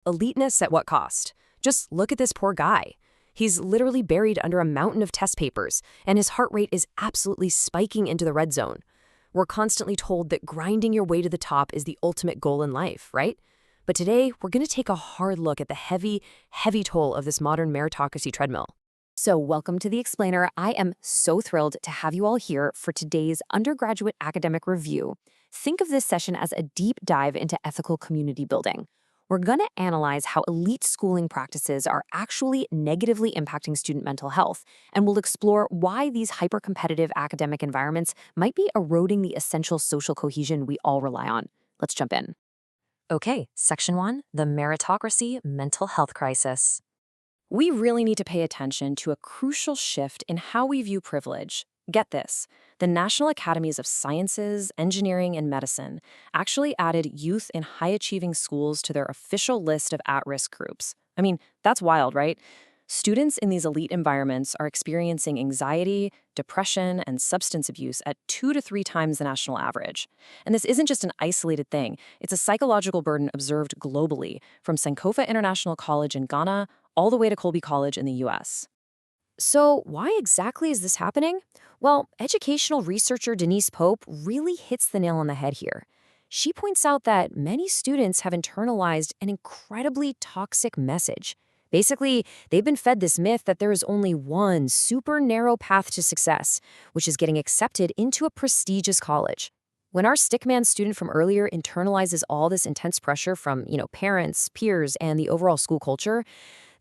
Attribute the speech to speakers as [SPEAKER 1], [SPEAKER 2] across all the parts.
[SPEAKER 1] Eliteness at what cost? Just look at this poor guy. He's literally buried under a mountain of test papers, and his heart rate is absolutely spiking into the red zone. We're constantly told that grinding your way to the top is the ultimate goal in life, right? But today, we're going to take a hard look at the heavy, heavy toll of this modern meritocracy treadmill. So welcome to The Explainer. I am so thrilled to have you all here for today's undergraduate academic review. Think of this session as a deep dive into ethical community building. We're going to analyze how elite schooling practices are actually negatively impacting student mental health, and we'll explore why these hyper-competitive academic environments might be eroding the essential social cohesion we all rely on. Let's jump in. Okay, Section 1, the meritocracy mental health crisis. We really need to pay attention to a crucial shift in how we view privilege. Get this, the National Academies of Sciences, Engineering, and Medicine actually added youth in high-achieving schools to their official list of at-risk groups. I mean, that's wild, right? Students in these elite environments are experiencing anxiety, depression, and substance abuse at 2 to 3 times the national average. And this isn't just an isolated thing. It's a psychological burden observed globally, from Sankofa International College in Ghana all the way to Colby College in the US. So why exactly is this happening? Well, educational researcher Denise Pope really hits the nail on the head here. She points out that many students have internalized an incredibly toxic message. Basically, they've been fed this myth that there is only one super narrow path to success, which is getting accepted into a prestigious college. When our stickman student from earlier internalizes all this intense pressure from, parents, peers, and the overall school culture,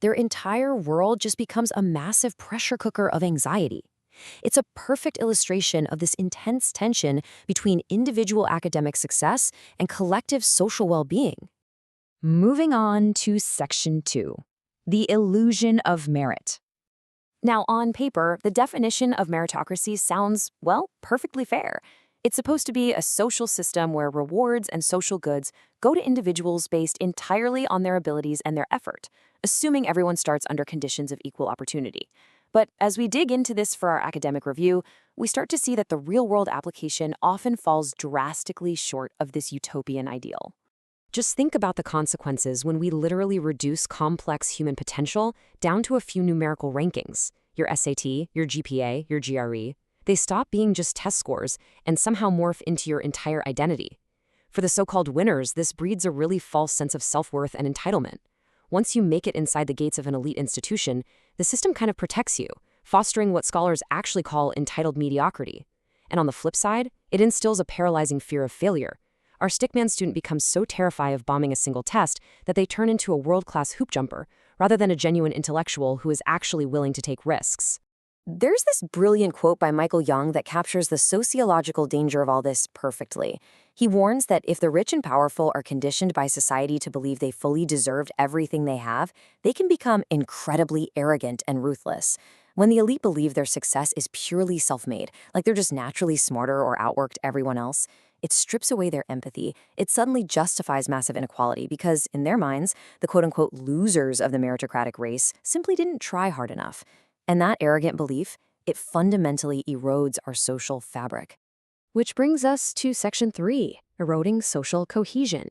[SPEAKER 1] their entire world just becomes a massive pressure cooker of anxiety. It's a perfect illustration of this intense tension between individual academic success and collective social well-being. Moving on to Section 2, the illusion of merit. Now, on paper, the definition of meritocracy sounds, perfectly fair. It's supposed to be a social system where rewards and social goods go to individuals based entirely on their abilities and their effort, assuming everyone starts under conditions of equal opportunity. But as we dig into this for our academic review, we start to see that the real-world application often falls drastically short of this utopian ideal. Just think about the consequences when we literally reduce complex human potential down to a few numerical rankings, your SAT, your GPA, your GRE. They stop being just test scores and somehow morph into your entire identity. For the so-called winners, this breeds a really false sense of self-worth and entitlement. Once you make it inside the gates of an elite institution, the system kind of protects you, fostering what scholars actually call entitled mediocrity. And on the flip side, it instills a paralyzing fear of failure. Our stickman student becomes so terrified of bombing a single test that they turn into a world-class hoop jumper, rather than a genuine intellectual who is actually willing to take risks. There's this brilliant quote by Michael Young that captures the sociological danger of all this perfectly. He warns that if the rich and powerful are conditioned by society to believe they fully deserved everything they have, they can become incredibly arrogant and ruthless. When the elite believe their success is purely self-made, like they're just naturally smarter or outworked everyone else, it strips away their empathy. It suddenly justifies massive inequality because, in their minds, the quote-unquote losers of the meritocratic race simply didn't try hard enough. And that arrogant belief, it fundamentally erodes our social fabric. Which brings us to Section 3, eroding social cohesion.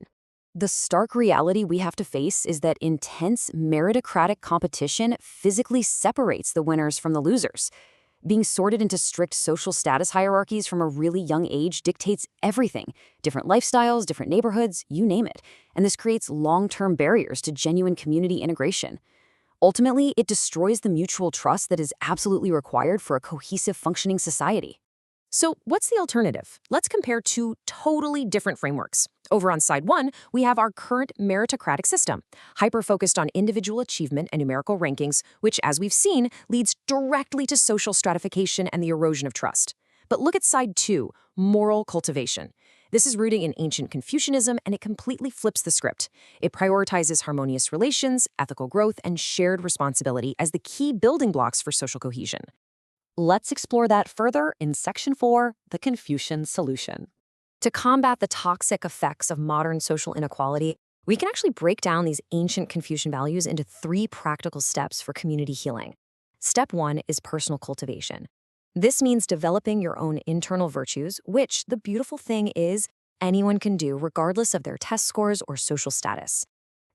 [SPEAKER 1] The stark reality we have to face is that intense meritocratic competition physically separates the winners from the losers. Being sorted into strict social status hierarchies from a really young age dictates everything. Different lifestyles, different neighborhoods, you name it. And this creates long-term barriers to genuine community integration. Ultimately, it destroys the mutual trust that is absolutely required for a cohesive, functioning society. So what's the alternative? Let's compare two totally different frameworks. Over on side one, we have our current meritocratic system, hyper-focused on individual achievement and numerical rankings, which, as we've seen, leads directly to social stratification and the erosion of trust. But look at side two, moral cultivation. This is rooted in ancient Confucianism, and it completely flips the script. It prioritizes harmonious relations, ethical growth, and shared responsibility as the key building blocks for social cohesion. Let's explore that further in Section 4, the Confucian solution. To combat the toxic effects of modern social inequality, we can actually break down these ancient Confucian values into 3 practical steps for community healing. Step 1 is personal cultivation. This means developing your own internal virtues, which, the beautiful thing is, anyone can do regardless of their test scores or social status.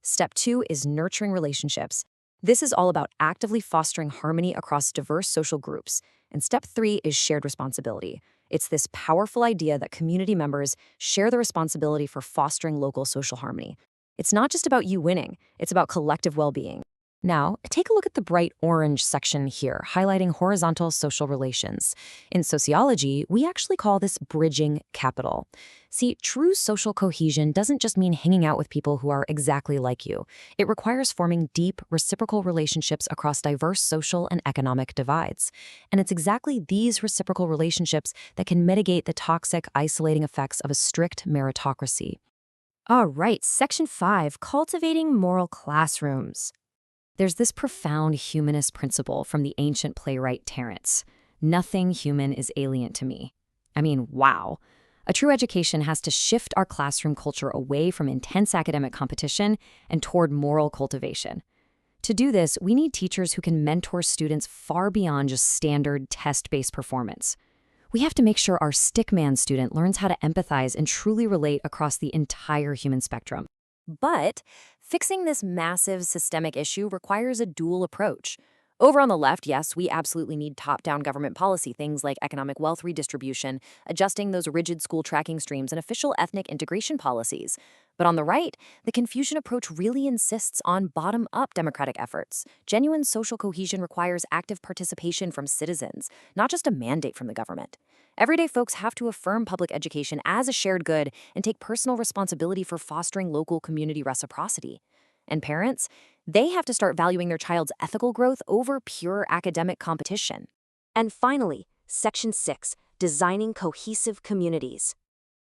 [SPEAKER 1] Step 2 is nurturing relationships. This is all about actively fostering harmony across diverse social groups. And step 3 is shared responsibility. It's this powerful idea that community members share the responsibility for fostering local social harmony. It's not just about you winning, it's about collective well-being. Now, take a look at the bright orange section here, highlighting horizontal social relations. In sociology, we actually call this bridging capital. See, true social cohesion doesn't just mean hanging out with people who are exactly like you. It requires forming deep, reciprocal relationships across diverse social and economic divides. And it's exactly these reciprocal relationships that can mitigate the toxic, isolating effects of a strict meritocracy. All right, Section 5, Cultivating Moral Classrooms. There's this profound humanist principle from the ancient playwright Terence. Nothing human is alien to me. I mean, wow. A true education has to shift our classroom culture away from intense academic competition and toward moral cultivation. To do this, we need teachers who can mentor students far beyond just standard test-based performance. We have to make sure our stickman student learns how to empathize and truly relate across the entire human spectrum. But fixing this massive systemic issue requires a dual approach. Over on the left, yes, we absolutely need top-down government policy, things like economic wealth redistribution, adjusting those rigid school tracking streams, and official ethnic integration policies. But on the right, the Confucian approach really insists on bottom-up democratic efforts. Genuine social cohesion requires active participation from citizens, not just a mandate from the government. Everyday folks have to affirm public education as a shared good and take personal responsibility for fostering local community reciprocity. And parents, they have to start valuing their child's ethical growth over pure academic competition. And finally, Section 6, Designing Cohesive Communities.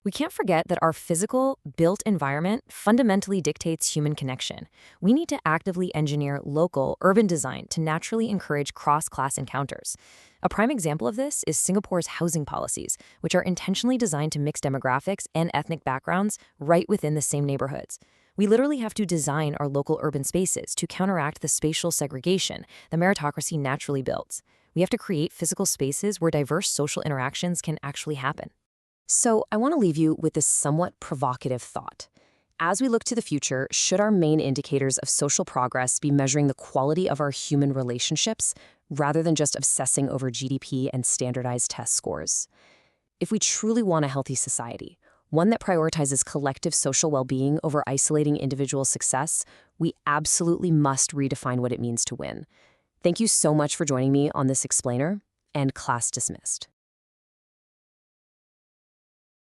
[SPEAKER 1] We can't forget that our physical, built environment fundamentally dictates human connection. We need to actively engineer local, urban design to naturally encourage cross-class encounters. A prime example of this is Singapore's housing policies, which are intentionally designed to mix demographics and ethnic backgrounds right within the same neighborhoods. We literally have to design our local urban spaces to counteract the spatial segregation the meritocracy naturally builds. We have to create physical spaces where diverse social interactions can actually happen. So I want to leave you with this somewhat provocative thought. As we look to the future, should our main indicators of social progress be measuring the quality of our human relationships rather than just obsessing over GDP and standardized test scores? If we truly want a healthy society, one that prioritizes collective social well-being over isolating individual success, we absolutely must redefine what it means to win. Thank you so much for joining me on this explainer, and class dismissed.